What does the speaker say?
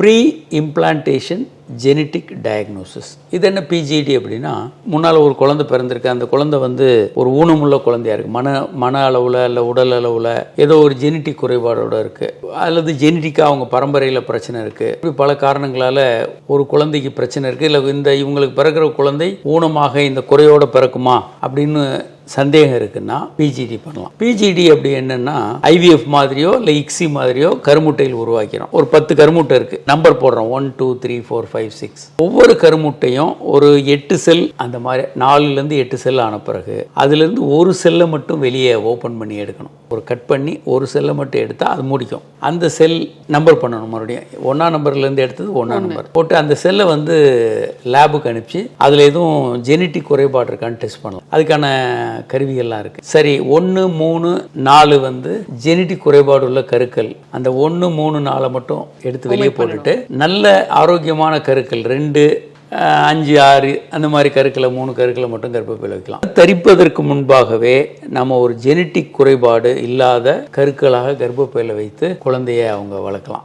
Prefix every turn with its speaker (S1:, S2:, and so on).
S1: Pre implantation genetic diagnosis. இது என்ன PGT அப்படின்னா, முன்னால் ஒரு குழந்தை பிறந்திருக்கு, அந்த குழந்தை வந்து ஒரு ஊனமுள்ள குழந்தையா இருக்குது, மன அளவில் இல்லை உடல் அளவில் ஏதோ ஒரு ஜெனட்டிக் குறைபாடோடு இருக்குது, அல்லது ஜெனட்டிக்காக அவங்க பரம்பரையில் பிரச்சனை இருக்குது. இப்படி பல காரணங்களால் ஒரு குழந்தைக்கு பிரச்சனை இருக்குது, இல்லை இவங்களுக்கு பிறக்கிற குழந்தை ஊனமாக இந்த குறையோடு பிறக்குமா அப்படின்னு சந்தேகம் இருக்குன்னா பிஜிடி பண்ணலாம். பிஜிடி அப்படி என்னன்னா, ஐவிஎஃப் மாதிரியோ இல்லை இக்ஸி மாதிரியோ கருமுட்டையில் உருவாக்கிறோம். ஒரு 10 கருமுட்டை இருக்கு, நம்பர் போடுறோம் 1 2 3 4 5 6. ஒவ்வொரு கருமுட்டையும் ஒரு 8 செல், அந்த மாதிரி 4லேருந்து 8 செல் ஆன பிறகு அதுலேருந்து ஒரு செல்லை மட்டும் வெளியே ஓப்பன் பண்ணி எடுக்கணும். ஒரு கட் பண்ணி ஒரு செல்லை மட்டும் எடுத்தால் அது முடிக்கும். அந்த செல் நம்பர் பண்ணணும், மறுபடியும் 1ஆம் நம்பர்லேருந்து எடுத்தது 1ஆம் நம்பர் போட்டு அந்த செல்லை வந்து லேபுக்கு அனுப்பிச்சு அதில் எதுவும் ஜெனட்டிக் குறைபாடு இருக்கான்னு டெஸ்ட் பண்ணலாம். அதுக்கான கருவிகள்லாம் இருக்கு. சரி, 1 3 4 வந்து ஜெனட்டிக் குறைபாடு உள்ள கருக்கள், அந்த 1 3 4 மட்டும் எடுத்து வெளியே போட்டுட்டு நல்ல ஆரோக்கியமான கருக்கள் 2 5 6 அந்த மாதிரி கருக்களை 3 கருக்களை மட்டும் கர்ப்பப்பையில் வைக்கலாம். தரிப்பதற்கு முன்பாகவே நம்ம ஒரு ஜெனட்டிக் குறைபாடு இல்லாத கருக்களாக கர்ப்பப்பையில் வைத்து குழந்தையை அவங்க வளர்க்கலாம்.